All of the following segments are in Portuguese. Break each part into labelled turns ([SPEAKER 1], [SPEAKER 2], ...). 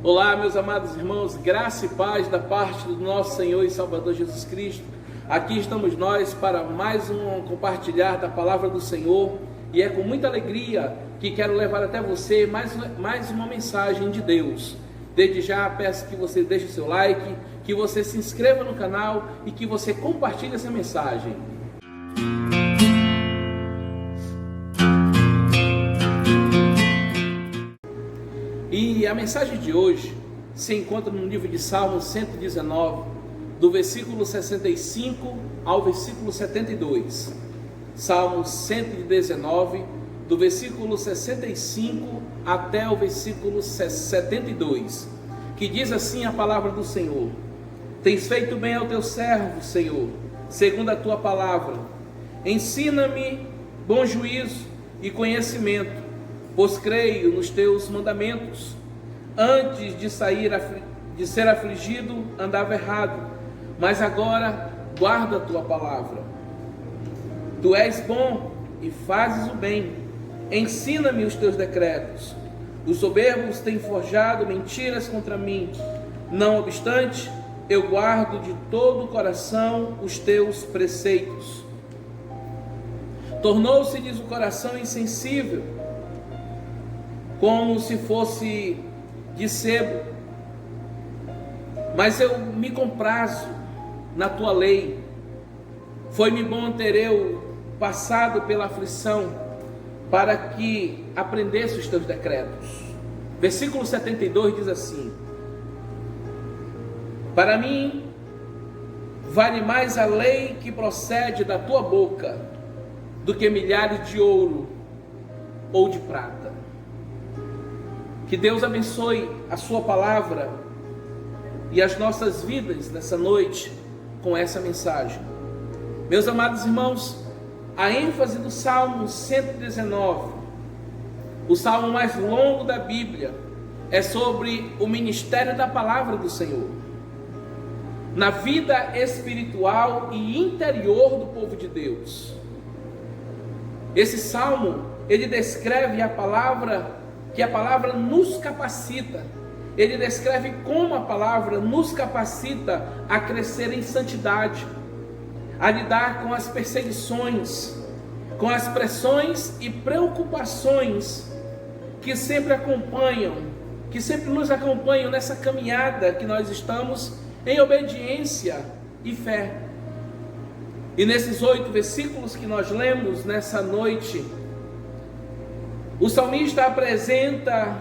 [SPEAKER 1] Olá, meus amados irmãos, graça e paz da parte do nosso Senhor e Salvador Jesus Cristo. Aqui estamos nós para mais um compartilhar da palavra do Senhor, e é com muita alegria que quero levar até você mais uma mensagem de Deus. Desde já peço que você deixe o seu like, que você se inscreva no canal e que você compartilhe essa mensagem. E a mensagem de hoje se encontra no livro de Salmos 119, do versículo 65 ao versículo 72. Salmos 119, do versículo 65 até o versículo 72, que diz assim a palavra do Senhor: Tens feito bem ao teu servo, Senhor, segundo a tua palavra. Ensina-me bom juízo e conhecimento, pois creio nos teus mandamentos. Antes de ser afligido, andava errado, mas agora guardo a tua palavra. Tu és bom e fazes o bem. Ensina-me os teus decretos. Os soberbos têm forjado mentiras contra mim. Não obstante, eu guardo de todo o coração os teus preceitos. Tornou-se-lhes o coração insensível, como se fosse de sebo, mas eu me comprazo na tua lei. Foi-me bom ter eu passado pela aflição, para que aprendesse os teus decretos. Versículo 72 diz assim: Para mim vale mais a lei que procede da tua boca do que milhares de ouro ou de prata. Que Deus abençoe a sua palavra e as nossas vidas nessa noite com essa mensagem. Meus amados irmãos, a ênfase do Salmo 119, o salmo mais longo da Bíblia, é sobre o ministério da palavra do Senhor na vida espiritual e interior do povo de Deus. Esse salmo, ele descreve que a palavra nos capacita. Ele descreve como a palavra nos capacita a crescer em santidade, a lidar com as perseguições, com as pressões e preocupações que sempre nos acompanham nessa caminhada que nós estamos em obediência e fé. E nesses 8 versículos que nós lemos nessa noite, o salmista apresenta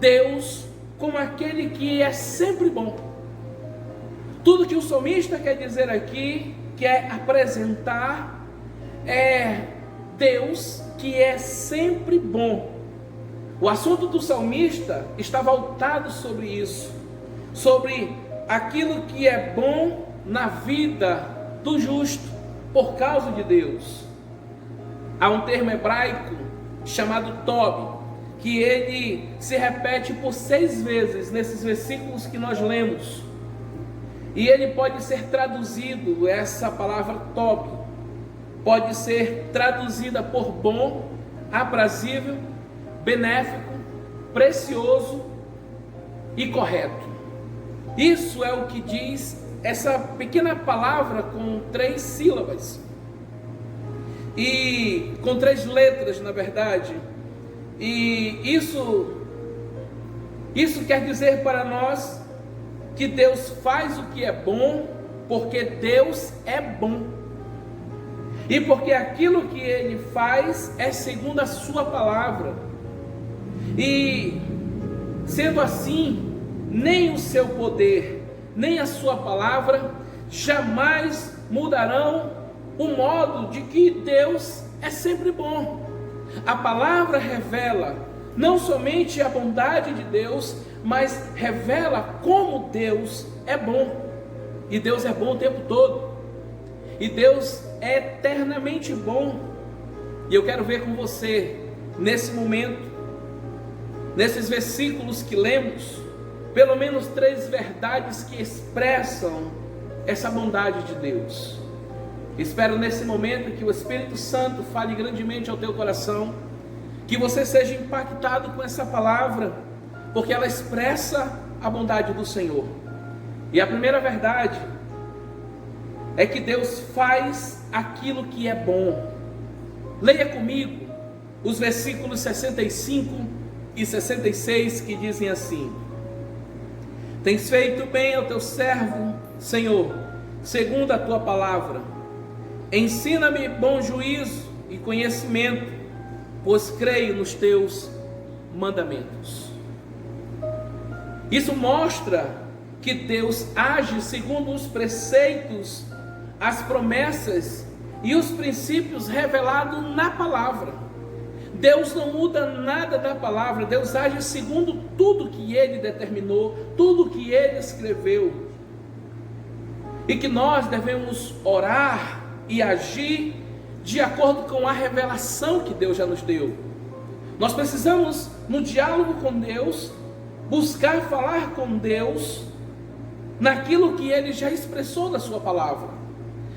[SPEAKER 1] Deus como aquele que é sempre bom. Tudo que o salmista quer dizer aqui, quer apresentar, é Deus que é sempre bom. O assunto do salmista está voltado sobre isso, sobre aquilo que é bom na vida do justo, por causa de Deus. Há um termo hebraico chamado Tob, que ele se repete por 6 vezes nesses versículos que nós lemos, e ele pode ser traduzido, essa palavra Tob pode ser traduzida por bom, aprazível, benéfico, precioso e correto. Isso é o que diz essa pequena palavra com 3 sílabas e com 3 letras, na verdade. E isso quer dizer para nós que Deus faz o que é bom, porque Deus é bom, e porque aquilo que Ele faz é segundo a sua palavra. E sendo assim, nem o seu poder, nem a sua palavra jamais mudarão o modo de que Deus é sempre bom. A palavra revela não somente a bondade de Deus, mas revela como Deus é bom. E Deus é bom o tempo todo. E Deus é eternamente bom. E eu quero ver com você, nesse momento, nesses versículos que lemos, pelo menos 3 verdades que expressam essa bondade de Deus. Espero nesse momento que o Espírito Santo fale grandemente ao teu coração, que você seja impactado com essa palavra, porque ela expressa a bondade do Senhor. E a primeira verdade é que Deus faz aquilo que é bom. Leia comigo os versículos 65 e 66 que dizem assim: Tens feito bem ao teu servo, Senhor, segundo a tua palavra. Ensina-me bom juízo e conhecimento, pois creio nos teus mandamentos. Isso mostra que Deus age segundo os preceitos, as promessas e os princípios revelados na palavra. Deus não muda nada da palavra, Deus age segundo tudo que Ele determinou, tudo que Ele escreveu. E que nós devemos orar e agir de acordo com a revelação que Deus já nos deu. Nós precisamos, no diálogo com Deus, buscar falar com Deus naquilo que Ele já expressou na sua palavra,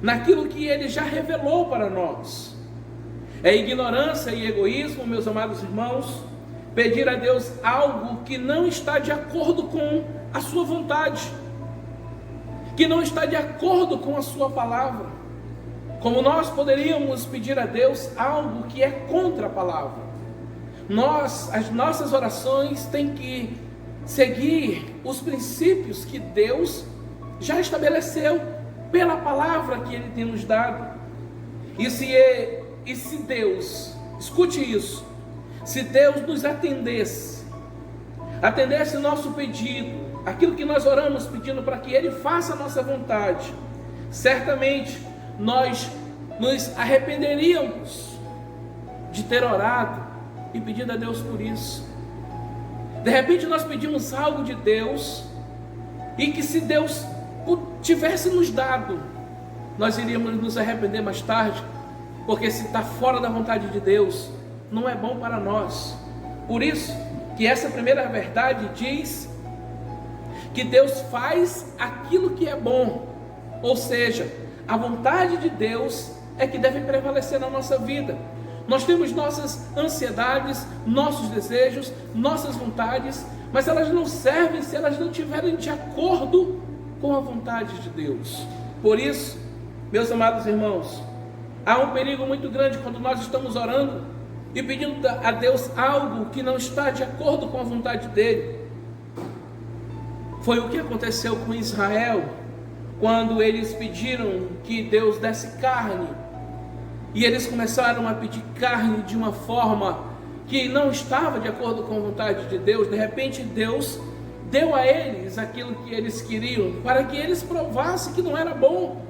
[SPEAKER 1] naquilo que Ele já revelou para nós. É ignorância e egoísmo, meus amados irmãos, pedir a Deus algo que não está de acordo com a sua vontade, que não está de acordo com a sua palavra. Como nós poderíamos pedir a Deus algo que é contra a palavra? As nossas orações têm que seguir os princípios que Deus já estabeleceu pela palavra que Ele tem nos dado. E se Deus, escute isso, se Deus nos atendesse o nosso pedido, aquilo que nós oramos pedindo para que Ele faça a nossa vontade, certamente nós nos arrependeríamos de ter orado e pedido a Deus por isso. De repente nós pedimos algo de Deus, e que se Deus tivesse nos dado, nós iríamos nos arrepender mais tarde, porque se está fora da vontade de Deus, não é bom para nós. Por isso que essa primeira verdade diz que Deus faz aquilo que é bom, ou seja, a vontade de Deus é que deve prevalecer na nossa vida. Nós temos nossas ansiedades, nossos desejos, nossas vontades, mas elas não servem se elas não estiverem de acordo com a vontade de Deus. Por isso, meus amados irmãos, há um perigo muito grande quando nós estamos orando e pedindo a Deus algo que não está de acordo com a vontade dEle. Foi o que aconteceu com Israel, quando eles pediram que Deus desse carne, e eles começaram a pedir carne de uma forma que não estava de acordo com a vontade de Deus. De repente Deus deu a eles aquilo que eles queriam, para que eles provassem que não era bom.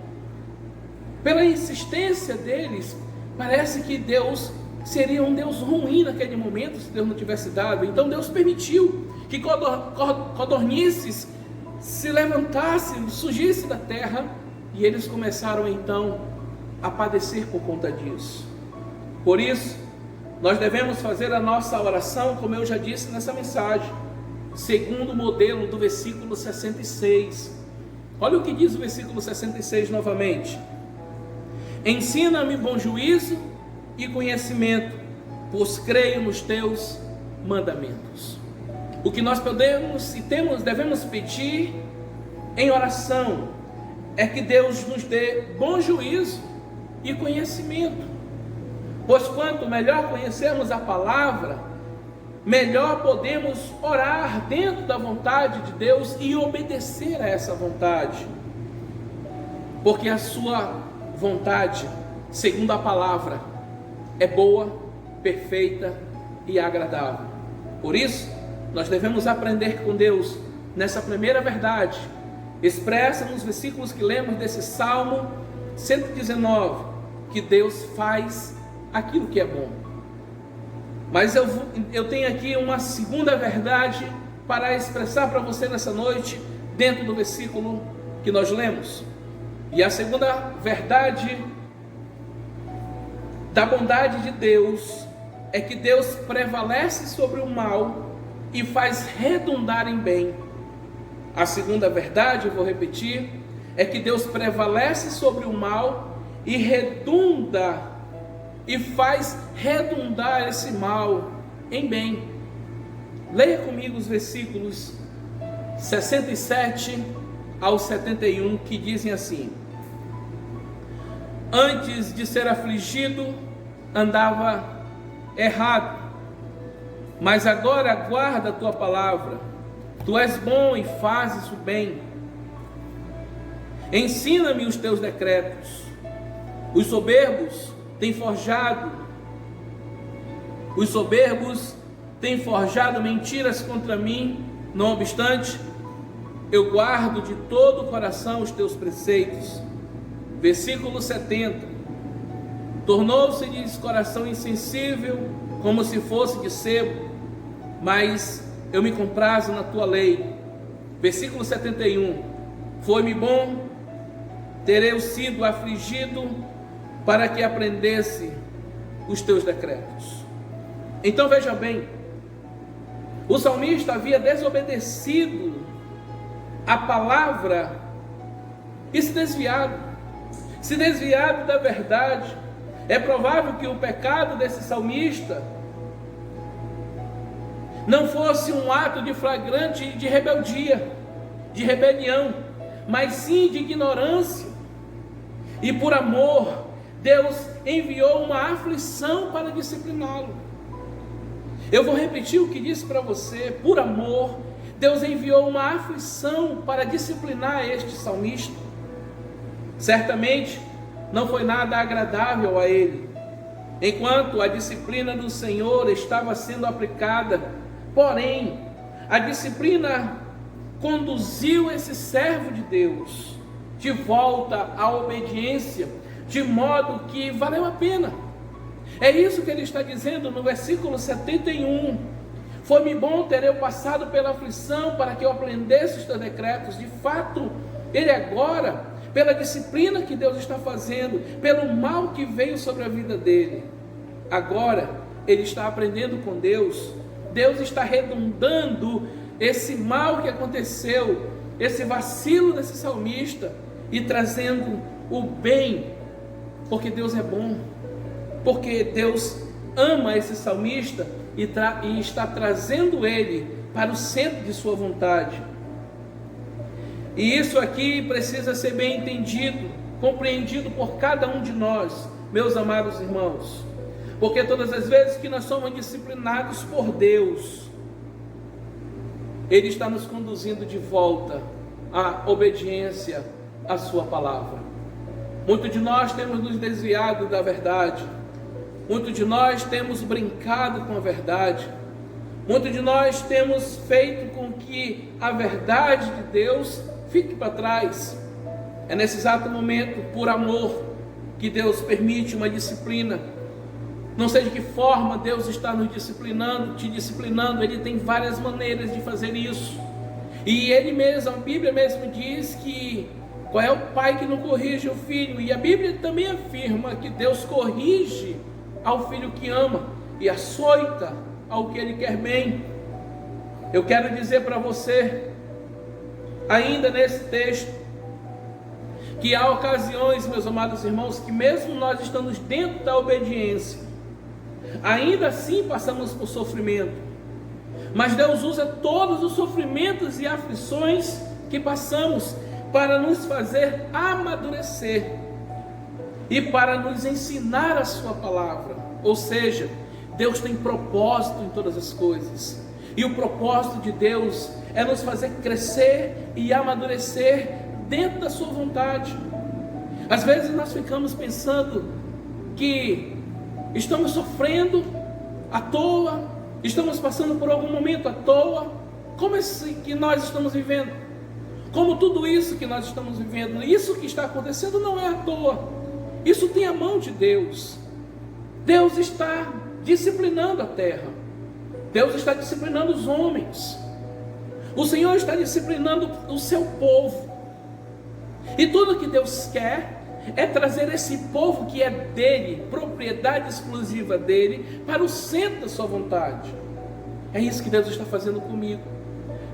[SPEAKER 1] Pela insistência deles, parece que Deus seria um Deus ruim naquele momento, se Deus não tivesse dado. Então Deus permitiu que codornizes se levantassem, surgissem da terra, e eles começaram então a padecer por conta disso. Por isso, nós devemos fazer a nossa oração, como eu já disse nessa mensagem, segundo o modelo do versículo 66. Olha o que diz o versículo 66 novamente: Ensina-me bom juízo e conhecimento, pois creio nos teus mandamentos. O que nós podemos e devemos pedir em oração é que Deus nos dê bom juízo e conhecimento, pois quanto melhor conhecermos a palavra, melhor podemos orar dentro da vontade de Deus e obedecer a essa vontade, porque a sua vontade, segundo a palavra, é boa, perfeita e agradável. Por isso, nós devemos aprender com Deus nessa primeira verdade, expressa nos versículos que lemos desse Salmo 119, que Deus faz aquilo que é bom. Mas eu tenho aqui uma segunda verdade para expressar para você nessa noite, dentro do versículo que nós lemos. E a segunda verdade da bondade de Deus é que Deus prevalece sobre o mal e faz redundar em bem. A segunda verdade, eu vou repetir, é que Deus prevalece sobre o mal e redunda e faz redundar esse mal em bem. Leia comigo os versículos 67 ao 71, que dizem assim: antes de ser afligido, andava errado, mas agora guarda a tua palavra. Tu és bom e fazes o bem. Ensina-me os teus decretos. Os soberbos têm forjado mentiras contra mim. Não obstante, eu guardo de todo o coração os teus preceitos. Versículo 70. Tornou-se-lhes coração insensível, como se fosse de sebo, mas eu me comprazo na tua lei. Versículo 71. Foi-me bom ter eu sido afligido, para que aprendesse os teus decretos. Então veja bem, o salmista havia desobedecido a palavra e se desviado da verdade. É provável que o pecado desse salmista não fosse um ato de flagrante de rebeldia, de rebelião, mas sim de ignorância. E por amor, Deus enviou uma aflição para discipliná-lo. Eu vou repetir o que disse para você. Por amor, Deus enviou uma aflição para disciplinar este salmista. Certamente não foi nada agradável a ele, enquanto a disciplina do Senhor estava sendo aplicada. Porém, a disciplina conduziu esse servo de Deus de volta à obediência, de modo que valeu a pena. É isso que ele está dizendo no versículo 71. Foi-me bom ter eu passado pela aflição, para que eu aprendesse os teus decretos. De fato, ele agora, pela disciplina que Deus está fazendo, pelo mal que veio sobre a vida dele, agora ele está aprendendo com Deus. Deus está redundando esse mal que aconteceu, esse vacilo desse salmista, e trazendo o bem, porque Deus é bom, porque Deus ama esse salmista e está trazendo ele para o centro de sua vontade. E isso aqui precisa ser bem entendido, compreendido por cada um de nós, meus amados irmãos, porque todas as vezes que nós somos disciplinados por Deus, Ele está nos conduzindo de volta à obediência à sua palavra. Muitos de nós temos nos desviado da verdade, muitos de nós temos brincado com a verdade, muitos de nós temos feito com que a verdade de Deus fique para trás. É nesse exato momento, por amor, que Deus permite uma disciplina. Não sei de que forma Deus está nos disciplinando, te disciplinando. Ele tem várias maneiras de fazer isso. E Ele mesmo, a Bíblia mesmo diz que qual é o pai que não corrige o filho? E a Bíblia também afirma que Deus corrige ao filho que ama e açoita ao que Ele quer bem. Eu quero dizer para você, ainda nesse texto, que há ocasiões, meus amados irmãos, que mesmo nós estamos dentro da obediência, ainda assim passamos por sofrimento. Mas Deus usa todos os sofrimentos e aflições que passamos para nos fazer amadurecer e para nos ensinar a sua palavra. Ou seja, Deus tem propósito em todas as coisas, e o propósito de Deus é nos fazer crescer e amadurecer dentro da sua vontade. Às vezes nós ficamos pensando que estamos sofrendo à toa, estamos passando por algum momento à toa. Como esse que nós estamos vivendo? Como tudo isso que nós estamos vivendo, isso que está acontecendo não é à toa. Isso tem a mão de Deus. Deus está disciplinando a terra. Deus está disciplinando os homens. O Senhor está disciplinando o seu povo. E tudo que Deus quer é trazer esse povo que é dele, propriedade exclusiva dele, para o centro da sua vontade. É isso que Deus está fazendo comigo.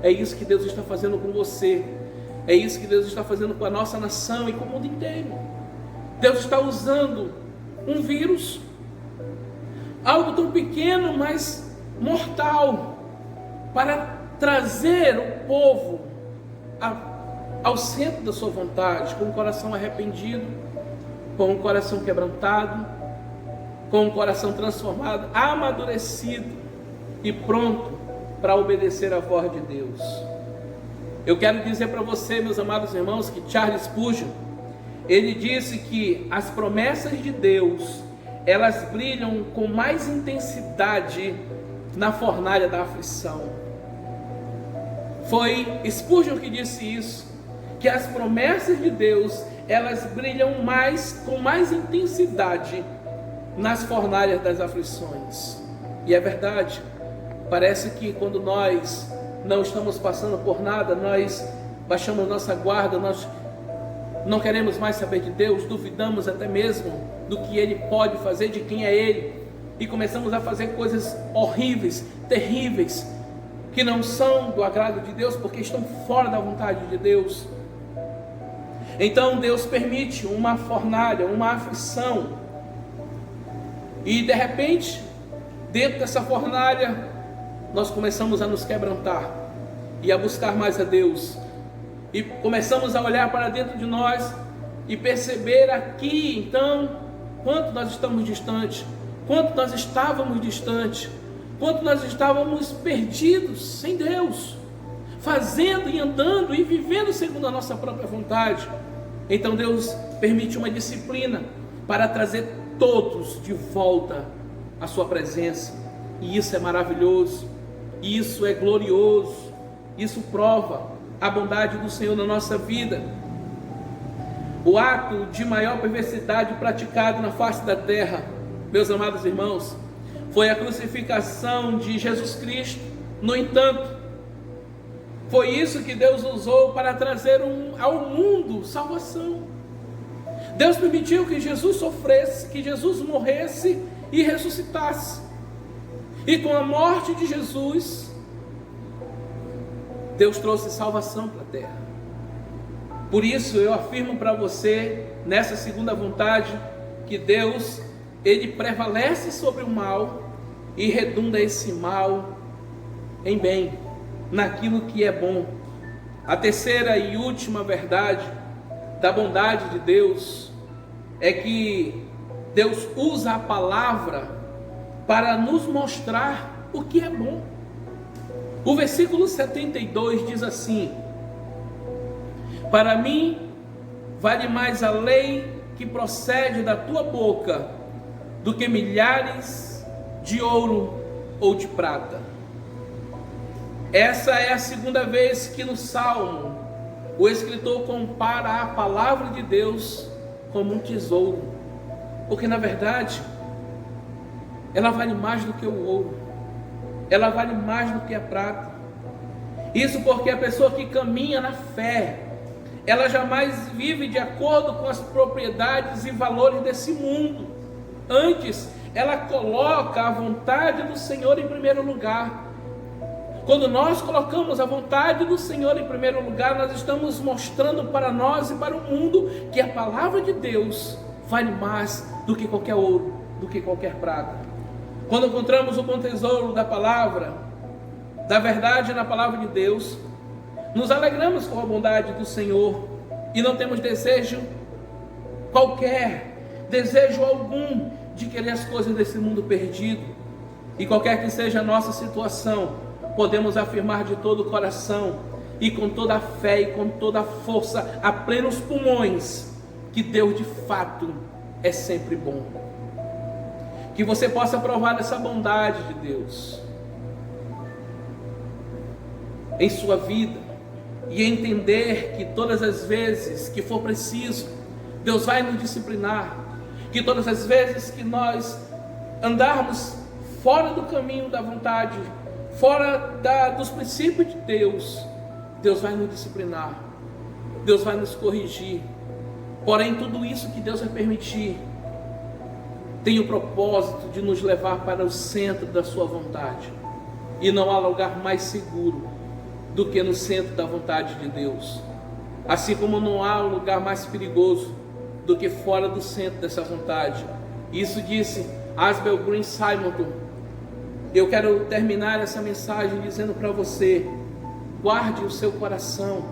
[SPEAKER 1] É isso que Deus está fazendo com você. É isso que Deus está fazendo com a nossa nação e com o mundo inteiro. Deus está usando um vírus, algo tão pequeno, mas mortal, para trazer o povo ao centro da sua vontade, com o coração arrependido, com o coração quebrantado, com o coração transformado, amadurecido e pronto para obedecer à voz de Deus. Eu quero dizer para você, meus amados irmãos, que Charles Spurgeon, ele disse que as promessas de Deus, elas brilham com mais intensidade na fornalha da aflição. Foi Spurgeon que disse isso, que as promessas de Deus, elas brilham com mais intensidade nas fornalhas das aflições. E é verdade. Parece que quando nós não estamos passando por nada, nós baixamos nossa guarda, nós não queremos mais saber de Deus, duvidamos até mesmo do que Ele pode fazer, de quem é Ele, e começamos a fazer coisas horríveis, terríveis, que não são do agrado de Deus, porque estão fora da vontade de Deus. Então Deus permite uma fornalha, uma aflição, e de repente, dentro dessa fornalha, nós começamos a nos quebrantar e a buscar mais a Deus, e começamos a olhar para dentro de nós e perceber aqui então quanto nós estamos distantes, quanto nós estávamos distantes, quanto nós estávamos perdidos sem Deus, fazendo e andando e vivendo segundo a nossa própria vontade. Então Deus permite uma disciplina para trazer todos de volta à sua presença, e isso é maravilhoso, isso é glorioso, isso prova a bondade do Senhor na nossa vida. O ato de maior perversidade praticado na face da terra, meus amados irmãos, foi a crucificação de Jesus Cristo. No entanto, foi isso que Deus usou para trazer ao mundo salvação. Deus permitiu que Jesus sofresse, que Jesus morresse e ressuscitasse. E com a morte de Jesus, Deus trouxe salvação para a terra. Por isso eu afirmo para você, nessa segunda vontade, que Deus, Ele prevalece sobre o mal e redunda esse mal em bem, naquilo que é bom. A terceira e última verdade da bondade de Deus é que Deus usa a palavra para nos mostrar o que é bom. O versículo 72 diz assim: para mim vale mais a lei que procede da tua boca do que milhares de ouro ou de prata. Essa é a segunda vez que no Salmo o escritor compara a palavra de Deus como um tesouro, porque na verdade ela vale mais do que o ouro, ela vale mais do que a prata. Isso porque a pessoa que caminha na fé, ela jamais vive de acordo com as propriedades e valores desse mundo. Antes, ela coloca a vontade do Senhor em primeiro lugar. Quando nós colocamos a vontade do Senhor em primeiro lugar, nós estamos mostrando para nós e para o mundo que a palavra de Deus vale mais do que qualquer ouro, do que qualquer prata. Quando encontramos o bom tesouro da palavra, da verdade na palavra de Deus, nos alegramos com a bondade do Senhor e não temos desejo algum de querer as coisas desse mundo perdido. E qualquer que seja a nossa situação, podemos afirmar de todo o coração e com toda a fé e com toda a força, a plenos pulmões, que Deus de fato é sempre bom. Que você possa provar essa bondade de Deus em sua vida e entender que todas as vezes que for preciso, Deus vai nos disciplinar, que todas as vezes que nós andarmos fora do caminho da vontade, fora dos princípios de Deus, Deus vai nos disciplinar, Deus vai nos corrigir. Porém, tudo isso que Deus vai permitir tem o propósito de nos levar para o centro da sua vontade, e não há lugar mais seguro do que no centro da vontade de Deus, assim como não há lugar mais perigoso do que fora do centro dessa vontade. Isso disse Asbel Green Simonton, Eu quero terminar essa mensagem dizendo para você: guarde o seu coração,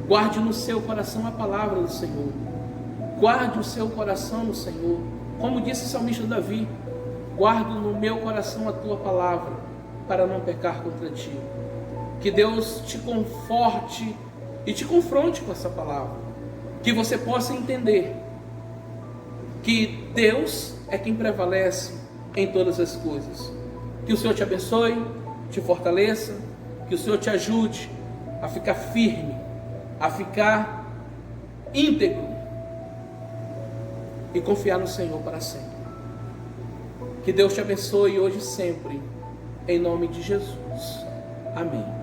[SPEAKER 1] guarde no seu coração a palavra do Senhor, guarde o seu coração no Senhor. Como disse o salmista Davi: guardo no meu coração a tua palavra, para não pecar contra ti. Que Deus te conforte e te confronte com essa palavra, que você possa entender que Deus é quem prevalece em todas as coisas. Que o Senhor te abençoe, te fortaleça, que o Senhor te ajude a ficar firme, a ficar íntegro e confiar no Senhor para sempre. Que Deus te abençoe hoje e sempre, em nome de Jesus. Amém.